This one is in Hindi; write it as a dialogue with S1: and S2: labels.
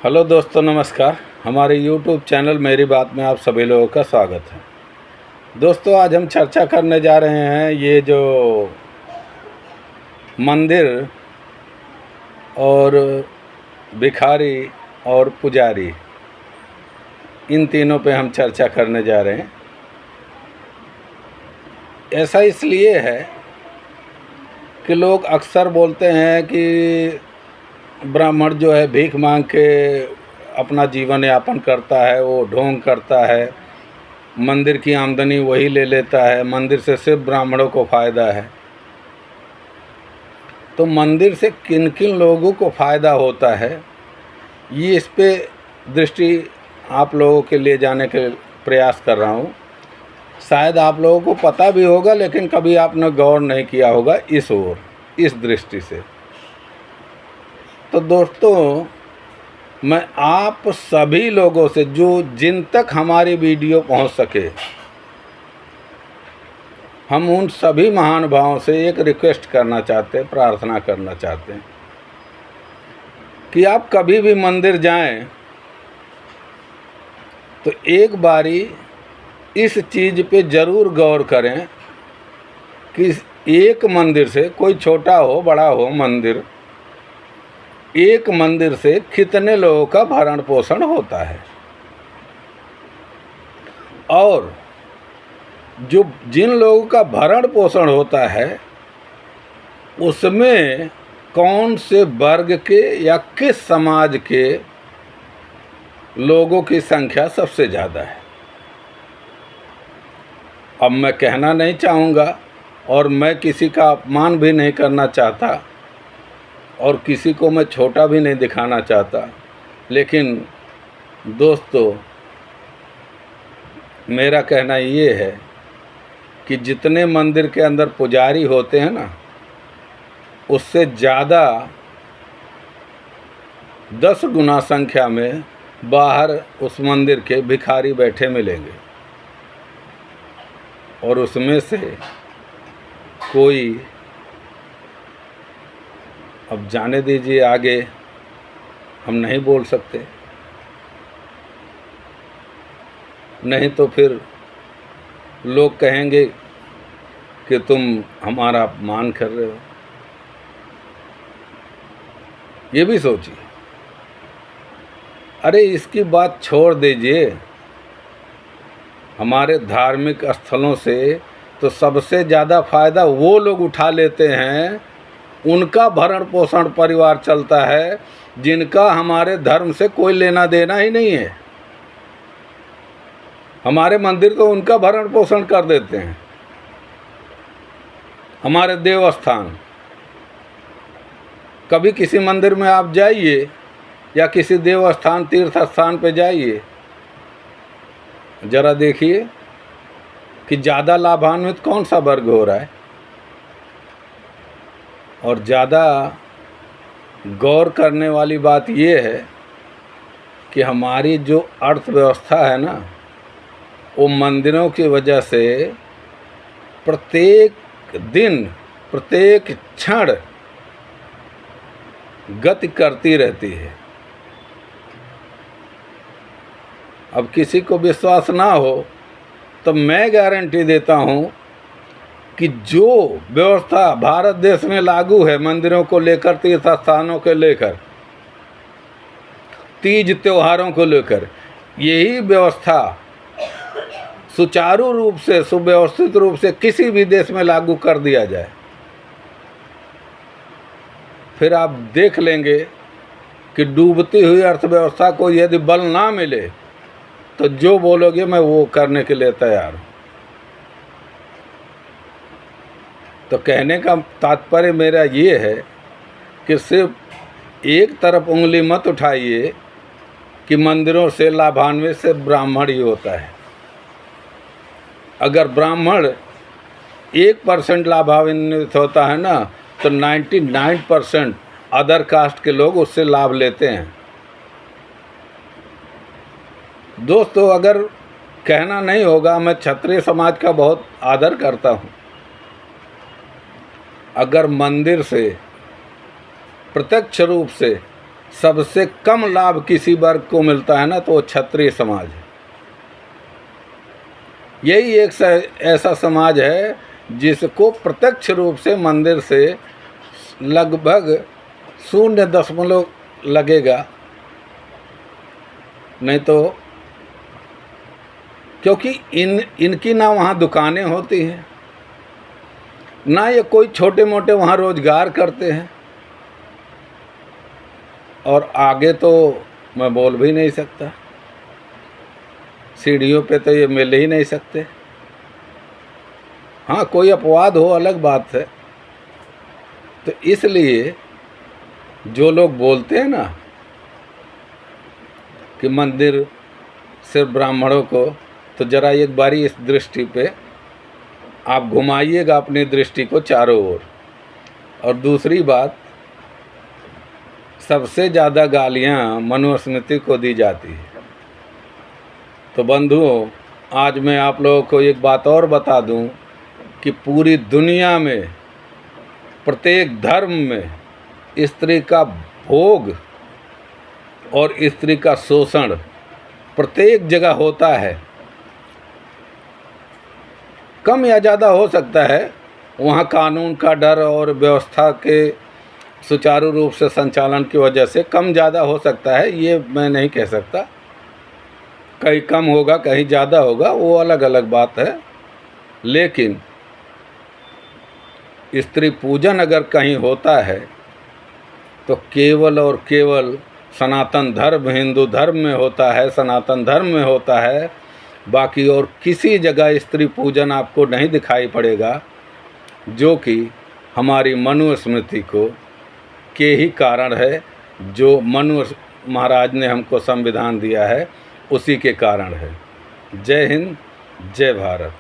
S1: हेलो दोस्तों, नमस्कार। हमारे YouTube चैनल मेरी बात में आप सभी लोगों का स्वागत है। दोस्तों, आज हम चर्चा करने जा रहे हैं ये जो मंदिर और भिखारी और पुजारी, इन तीनों पे हम चर्चा करने जा रहे हैं। ऐसा इसलिए है कि लोग अक्सर बोलते हैं कि ब्राह्मण जो है भीख मांग के अपना जीवन यापन करता है, वो ढोंग करता है, मंदिर की आमदनी वही ले लेता है, मंदिर से सिर्फ ब्राह्मणों को फ़ायदा है। तो मंदिर से किन किन लोगों को फ़ायदा होता है, ये इस पे दृष्टि आप लोगों के लिए जाने के प्रयास कर रहा हूँ। शायद आप लोगों को पता भी होगा, लेकिन कभी आपने गौर नहीं किया होगा इस दृष्टि से। तो दोस्तों, मैं आप सभी लोगों से जिन तक हमारी वीडियो पहुंच सके, हम उन सभी महानुभावों से एक रिक्वेस्ट करना चाहते हैं, प्रार्थना करना चाहते हैं कि आप कभी भी मंदिर जाएं तो एक बारी इस चीज़ पे ज़रूर गौर करें कि एक मंदिर से, कोई छोटा हो बड़ा हो मंदिर, एक मंदिर से कितने लोगों का भरण पोषण होता है, और जिन लोगों का भरण पोषण होता है उसमें कौन से वर्ग के या किस समाज के लोगों की संख्या सबसे ज़्यादा है। अब मैं कहना नहीं चाहूँगा और मैं किसी का अपमान भी नहीं करना चाहता और किसी को मैं छोटा भी नहीं दिखाना चाहता, लेकिन दोस्तों, मेरा कहना ये है कि जितने मंदिर के अंदर पुजारी होते हैं ना, उससे ज़्यादा 10 गुना संख्या में बाहर उस मंदिर के भिखारी बैठे मिलेंगे, और उसमें से कोई, अब जाने दीजिए, आगे हम नहीं बोल सकते, नहीं तो फिर लोग कहेंगे कि तुम हमारा अपमान कर रहे हो। ये भी सोचिए। अरे इसकी बात छोड़ दीजिए, हमारे धार्मिक स्थलों से तो सबसे ज़्यादा फ़ायदा वो लोग उठा लेते हैं, उनका भरण पोषण परिवार चलता है जिनका हमारे धर्म से कोई लेना देना ही नहीं है। हमारे मंदिर तो उनका भरण पोषण कर देते हैं। हमारे देवस्थान, कभी किसी मंदिर में आप जाइए या किसी देवस्थान तीर्थ स्थान पे जाइए, ज़रा देखिए कि ज़्यादा लाभान्वित कौन सा वर्ग हो रहा है, और ज़्यादा गौर करने वाली बात ये है कि हमारी जो अर्थव्यवस्था है ना, वो मंदिरों की वजह से प्रत्येक दिन, प्रत्येक क्षण गति करती रहती है। अब किसी को विश्वास ना हो तो मैं गारंटी देता हूँ कि जो व्यवस्था भारत देश में लागू है मंदिरों को लेकर, तीर्थ स्थानों को लेकर, तीज त्योहारों को लेकर, यही व्यवस्था सुचारू रूप से, सुव्यवस्थित रूप से किसी भी देश में लागू कर दिया जाए, फिर आप देख लेंगे कि डूबती हुई अर्थव्यवस्था को यदि बल ना मिले तो जो बोलोगे मैं वो करने के लिए तैयार हूँ। तो कहने का तात्पर्य मेरा ये है कि सिर्फ एक तरफ उंगली मत उठाइए कि मंदिरों से लाभान्वित से ब्राह्मण ही होता है। अगर ब्राह्मण 1% लाभान्वित होता है ना, तो 99% अदर कास्ट के लोग उससे लाभ लेते हैं। दोस्तों, अगर कहना नहीं होगा, मैं क्षत्रिय समाज का बहुत आदर करता हूँ। अगर मंदिर से प्रत्यक्ष रूप से सबसे कम लाभ किसी वर्ग को मिलता है ना, तो वो क्षत्रिय समाज है। यही एक ऐसा समाज है जिसको प्रत्यक्ष रूप से मंदिर से लगभग 0.0 लगेगा, नहीं तो क्योंकि इनकी ना वहाँ दुकानें होती हैं, ना ये कोई छोटे मोटे वहाँ रोजगार करते हैं, और आगे तो मैं बोल भी नहीं सकता, सीढ़ियों पे तो ये मिल ही नहीं सकते। हाँ, कोई अपवाद हो अलग बात है। तो इसलिए जो लोग बोलते हैं ना कि मंदिर सिर्फ ब्राह्मणों को, तो ज़रा एक बारी इस दृष्टि पे आप घुमाइएगा अपनी दृष्टि को चारों ओर। और दूसरी बात, सबसे ज़्यादा गालियाँ मनुस्मृति को दी जाती है। तो बंधुओं, आज मैं आप लोगों को एक बात और बता दूं कि पूरी दुनिया में प्रत्येक धर्म में स्त्री का भोग और स्त्री का शोषण प्रत्येक जगह होता है। कम या ज़्यादा हो सकता है, वहाँ कानून का डर और व्यवस्था के सुचारू रूप से संचालन की वजह से कम ज़्यादा हो सकता है, ये मैं नहीं कह सकता। कहीं कम होगा, कहीं ज़्यादा होगा, वो अलग अलग बात है। लेकिन स्त्री पूजन अगर कहीं होता है तो केवल और केवल सनातन धर्म, हिंदू धर्म में होता है, सनातन धर्म में होता है। बाकी और किसी जगह स्त्री पूजन आपको नहीं दिखाई पड़ेगा, जो कि हमारी मनुस्मृति को के ही कारण है। जो मनु महाराज ने हमको संविधान दिया है, उसी के कारण है। जय हिंद, जय भारत।